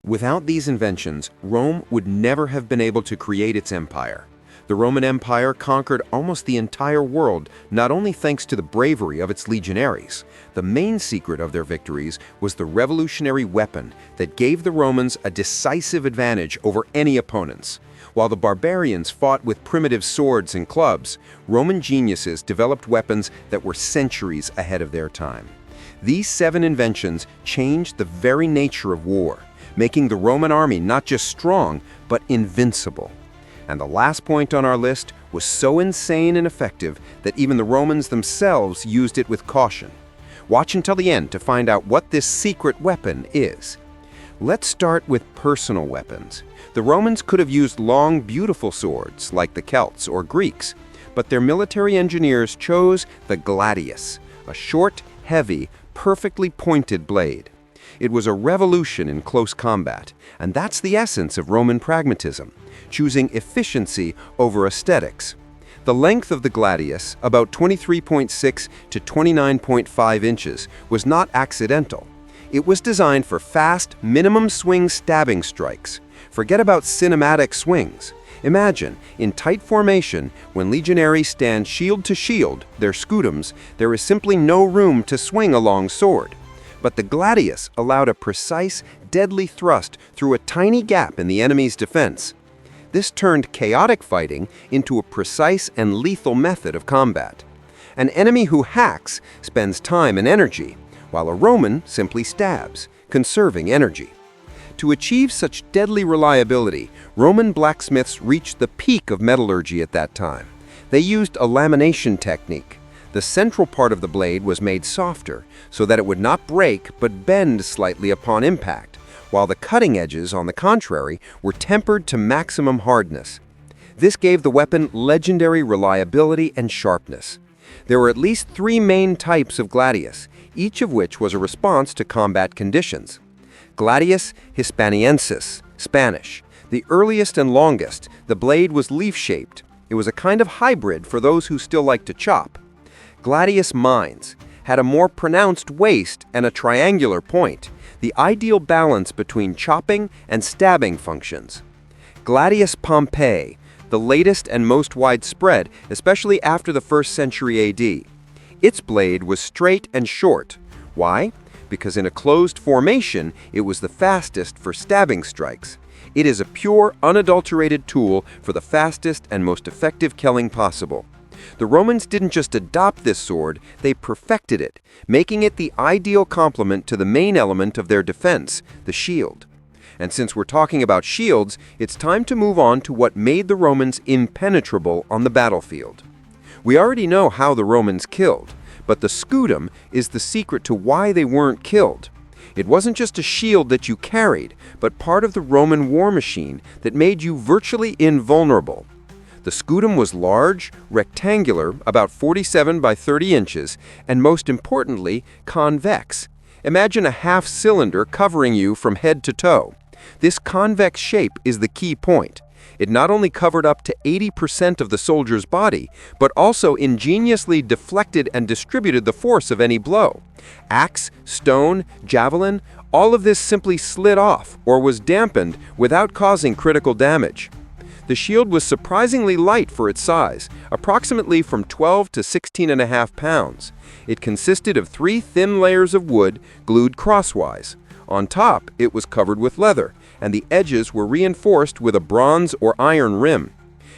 Without these inventions, Rome would never have been able to create its empire. The Roman Empire conquered almost the entire world, not only thanks to the bravery of its legionaries. The main secret of their victories was the revolutionary weapon that gave the Romans a decisive advantage over any opponents. While the barbarians fought with primitive swords and clubs, Roman geniuses developed weapons that were centuries ahead of their time. These 7 inventions changed the very nature of war, making the Roman army not just strong, but invincible. And the last point on our list was so insane and effective that even the Romans themselves used it with caution. Watch until the end to find out what this secret weapon is. Let's start with personal weapons. The Romans could have used long, beautiful swords like the Celts or Greeks, but their military engineers chose the gladius, a short, heavy, perfectly pointed blade. It was a revolution in close combat, and that's the essence of Roman pragmatism, choosing efficiency over aesthetics. The length of the gladius, about 23.6 to 29.5 inches, was not accidental. It was designed for fast, minimum swing stabbing strikes. Forget about cinematic swings. Imagine, in tight formation, when legionaries stand shield to shield, their scutums, there is simply no room to swing a long sword. But the gladius allowed a precise, deadly thrust through a tiny gap in the enemy's defense. This turned chaotic fighting into a precise and lethal method of combat. An enemy who hacks spends time and energy, while a Roman simply stabs, conserving energy. To achieve such deadly reliability, Roman blacksmiths reached the peak of metallurgy at that time. They used a lamination technique. The central part of the blade was made softer, so that it would not break but bend slightly upon impact, while the cutting edges, on the contrary, were tempered to maximum hardness. This gave the weapon legendary reliability and sharpness. There were at least 3 main types of gladius, each of which was a response to combat conditions. Gladius hispaniensis, Spanish. The earliest and longest, the blade was leaf-shaped. It was a kind of hybrid for those who still like to chop. Gladius mines had a more pronounced waist and a triangular point, the ideal balance between chopping and stabbing functions. Gladius Pompeii, the latest and most widespread, especially after the 1st century AD. Its blade was straight and short. Why? Because in a closed formation, it was the fastest for stabbing strikes. It is a pure, unadulterated tool for the fastest and most effective killing possible. The Romans didn't just adopt this sword, they perfected it, making it the ideal complement to the main element of their defense, the shield. And since we're talking about shields, it's time to move on to what made the Romans impenetrable on the battlefield. We already know how the Romans killed, but the scutum is the secret to why they weren't killed. It wasn't just a shield that you carried, but part of the Roman war machine that made you virtually invulnerable. The scutum was large, rectangular, about 47 by 30 inches, and most importantly, convex. Imagine a half-cylinder covering you from head to toe. This convex shape is the key point. It not only covered up to 80% of the soldier's body, but also ingeniously deflected and distributed the force of any blow. Axe, stone, javelin, all of this simply slid off or was dampened without causing critical damage. The shield was surprisingly light for its size, approximately from 12 to 16.5 pounds. It consisted of 3 thin layers of wood glued crosswise. On top, it was covered with leather, and the edges were reinforced with a bronze or iron rim.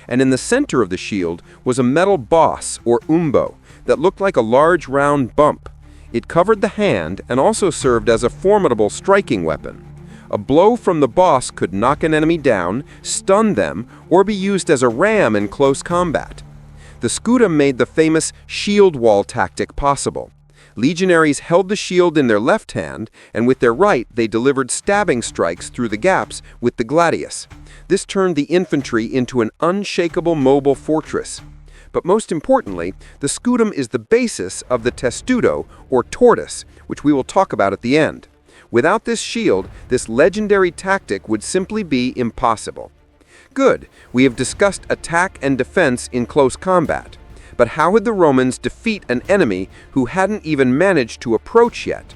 And in the center of the shield was a metal boss, or umbo, that looked like a large round bump. It covered the hand and also served as a formidable striking weapon. A blow from the boss could knock an enemy down, stun them, or be used as a ram in close combat. The scutum made the famous shield wall tactic possible. Legionaries held the shield in their left hand, and with their right they delivered stabbing strikes through the gaps with the gladius. This turned the infantry into an unshakable mobile fortress. But most importantly, the scutum is the basis of the testudo, or tortoise, which we will talk about at the end. Without this shield, this legendary tactic would simply be impossible. Good, we have discussed attack and defense in close combat. But how would the Romans defeat an enemy who hadn't even managed to approach yet?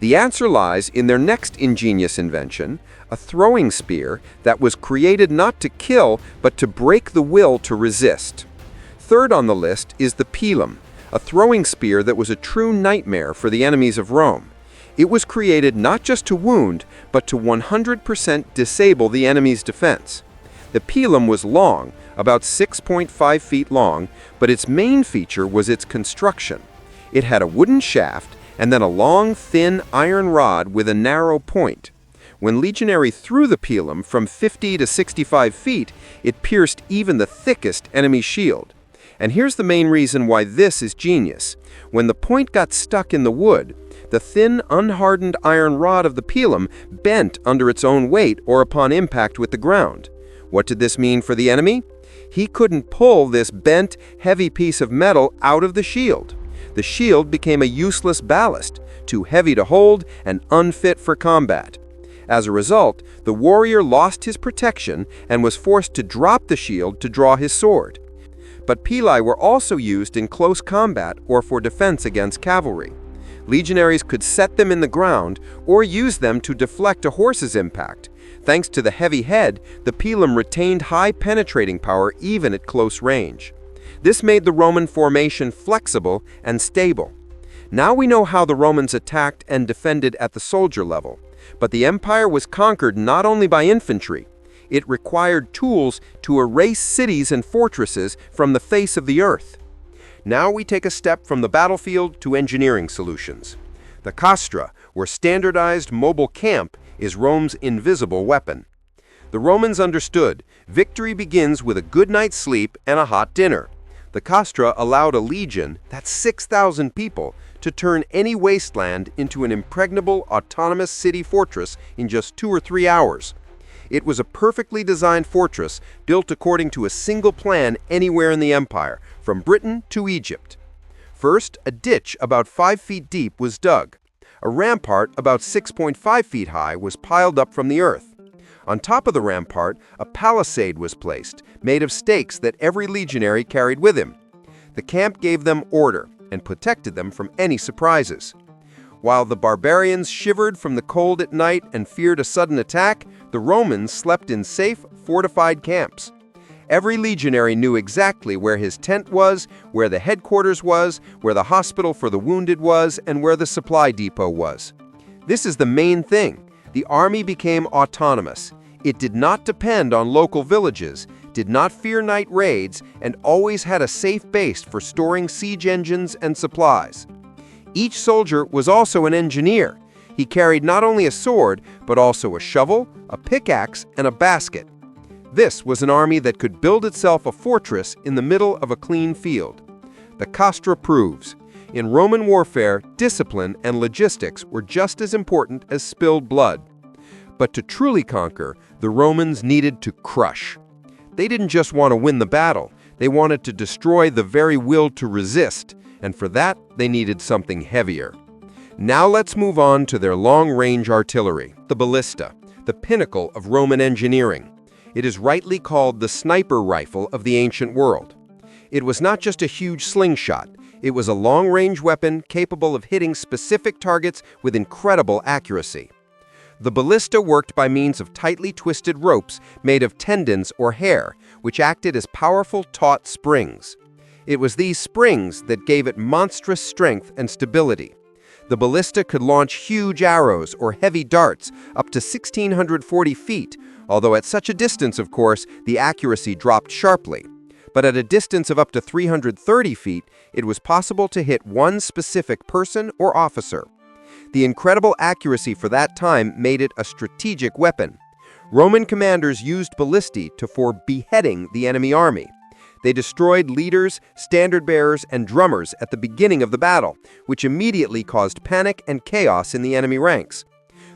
The answer lies in their next ingenious invention, a throwing spear that was created not to kill, but to break the will to resist. Third on the list is the pilum, a throwing spear that was a true nightmare for the enemies of Rome. It was created not just to wound, but to 100% disable the enemy's defense. The pilum was long, about 6.5 feet long, but its main feature was its construction. It had a wooden shaft and then a long, thin iron rod with a narrow point. When legionary threw the pilum from 50 to 65 feet, it pierced even the thickest enemy shield. And here's the main reason why this is genius. When the point got stuck in the wood, the thin, unhardened iron rod of the pilum bent under its own weight or upon impact with the ground. What did this mean for the enemy? He couldn't pull this bent, heavy piece of metal out of the shield. The shield became a useless ballast, too heavy to hold and unfit for combat. As a result, the warrior lost his protection and was forced to drop the shield to draw his sword. But pili were also used in close combat or for defense against cavalry. Legionaries could set them in the ground or use them to deflect a horse's impact. Thanks to the heavy head, the pilum retained high penetrating power even at close range. This made the Roman formation flexible and stable. Now we know how the Romans attacked and defended at the soldier level. But the empire was conquered not only by infantry. It required tools to erase cities and fortresses from the face of the earth. Now we take a step from the battlefield to engineering solutions. The castra, or standardized mobile camp, is Rome's invisible weapon. The Romans understood victory begins with a good night's sleep and a hot dinner. The castra allowed a legion, that's 6,000 people, to turn any wasteland into an impregnable, autonomous city fortress in just 2 or 3 hours. It was a perfectly designed fortress built according to a single plan anywhere in the empire, from Britain to Egypt. First, a ditch about 5 feet deep was dug. A rampart about 6.5 feet high was piled up from the earth. On top of the rampart, a palisade was placed, made of stakes that every legionary carried with him. The camp gave them order and protected them from any surprises. While the barbarians shivered from the cold at night and feared a sudden attack, the Romans slept in safe, fortified camps. Every legionary knew exactly where his tent was, where the headquarters was, where the hospital for the wounded was, and where the supply depot was. This is the main thing. The army became autonomous. It did not depend on local villages, did not fear night raids, and always had a safe base for storing siege engines and supplies. Each soldier was also an engineer. He carried not only a sword, but also a shovel, a pickaxe, and a basket. This was an army that could build itself a fortress in the middle of a clean field. The castra proves, in Roman warfare, discipline and logistics were just as important as spilled blood. But to truly conquer, the Romans needed to crush. They didn't just want to win the battle, they wanted to destroy the very will to resist, and for that, they needed something heavier. Now let's move on to their long-range artillery, the ballista, the pinnacle of Roman engineering. It is rightly called the sniper rifle of the ancient world. It was not just a huge slingshot, it was a long-range weapon capable of hitting specific targets with incredible accuracy. The ballista worked by means of tightly twisted ropes made of tendons or hair, which acted as powerful taut springs. It was these springs that gave it monstrous strength and stability. The ballista could launch huge arrows or heavy darts up to 1,640 feet, although at such a distance, of course, the accuracy dropped sharply. But at a distance of up to 330 feet, it was possible to hit one specific person or officer. The incredible accuracy for that time made it a strategic weapon. Roman commanders used ballistae for beheading the enemy army. They destroyed leaders, standard-bearers, and drummers at the beginning of the battle, which immediately caused panic and chaos in the enemy ranks.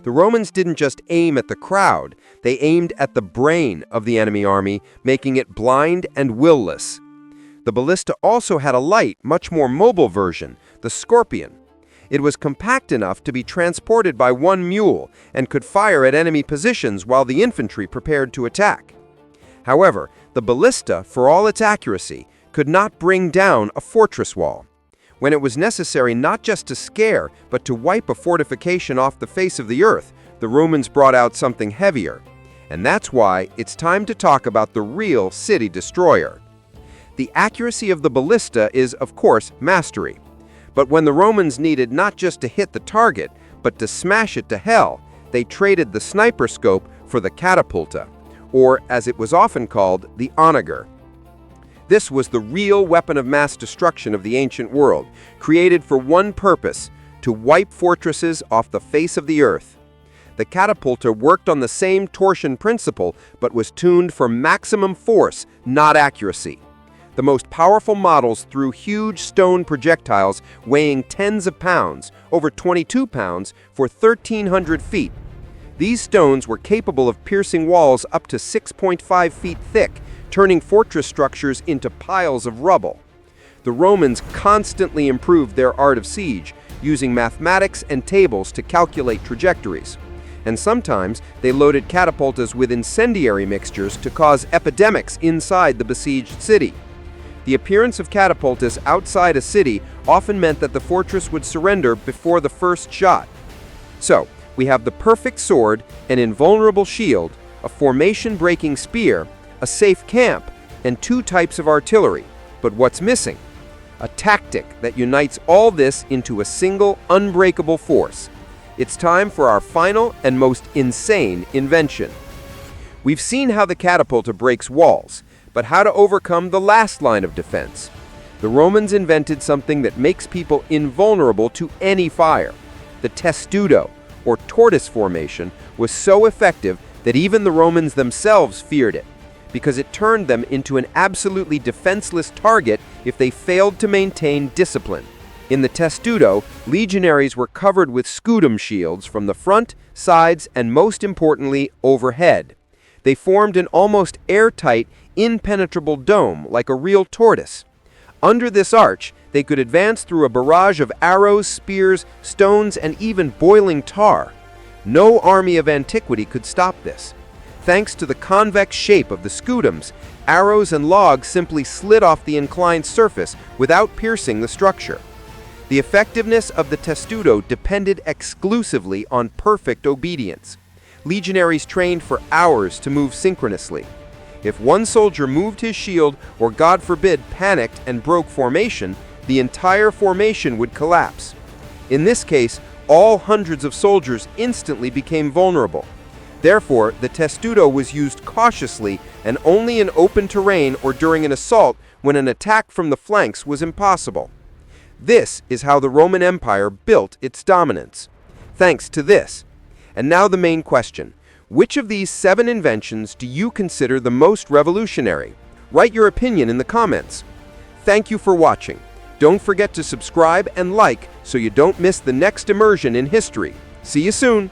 The Romans didn't just aim at the crowd, they aimed at the brain of the enemy army, making it blind and willless. The ballista also had a light, much more mobile version, the scorpion. It was compact enough to be transported by one mule and could fire at enemy positions while the infantry prepared to attack. However, the ballista, for all its accuracy, could not bring down a fortress wall. When it was necessary not just to scare, but to wipe a fortification off the face of the earth, the Romans brought out something heavier. And that's why it's time to talk about the real city destroyer. The accuracy of the ballista is, of course, mastery. But when the Romans needed not just to hit the target, but to smash it to hell, they traded the sniper scope for the catapulta, or as it was often called, the onager. This was the real weapon of mass destruction of the ancient world, created for one purpose: to wipe fortresses off the face of the earth. The catapulta worked on the same torsion principle, but was tuned for maximum force, not accuracy. The most powerful models threw huge stone projectiles weighing tens of pounds, over 22 pounds, for 1,300 feet. These stones were capable of piercing walls up to 6.5 feet thick, turning fortress structures into piles of rubble. The Romans constantly improved their art of siege, using mathematics and tables to calculate trajectories. And sometimes they loaded catapultas with incendiary mixtures to cause epidemics inside the besieged city. The appearance of catapultas outside a city often meant that the fortress would surrender before the first shot. So, we have the perfect sword, an invulnerable shield, a formation-breaking spear, a safe camp, and 2 types of artillery. But what's missing? A tactic that unites all this into a single, unbreakable force. It's time for our final and most insane invention. We've seen how the catapulta breaks walls, but how to overcome the last line of defense. The Romans invented something that makes people invulnerable to any fire. The testudo, or tortoise formation, was so effective that even the Romans themselves feared it, because it turned them into an absolutely defenseless target if they failed to maintain discipline. In the testudo, legionaries were covered with scudum shields from the front, sides, and most importantly, overhead. They formed an almost airtight, impenetrable dome like a real tortoise. Under this arch, they could advance through a barrage of arrows, spears, stones, and even boiling tar. No army of antiquity could stop this. Thanks to the convex shape of the scudums, arrows and logs simply slid off the inclined surface without piercing the structure. The effectiveness of the testudo depended exclusively on perfect obedience. Legionaries trained for hours to move synchronously. If one soldier moved his shield or, God forbid, panicked and broke formation, the entire formation would collapse. In this case, all hundreds of soldiers instantly became vulnerable. Therefore, the testudo was used cautiously and only in open terrain or during an assault when an attack from the flanks was impossible. This is how the Roman Empire built its dominance. Thanks to this. And now the main question. Which of these 7 inventions do you consider the most revolutionary? Write your opinion in the comments. Thank you for watching. Don't forget to subscribe and like so you don't miss the next immersion in history. See you soon!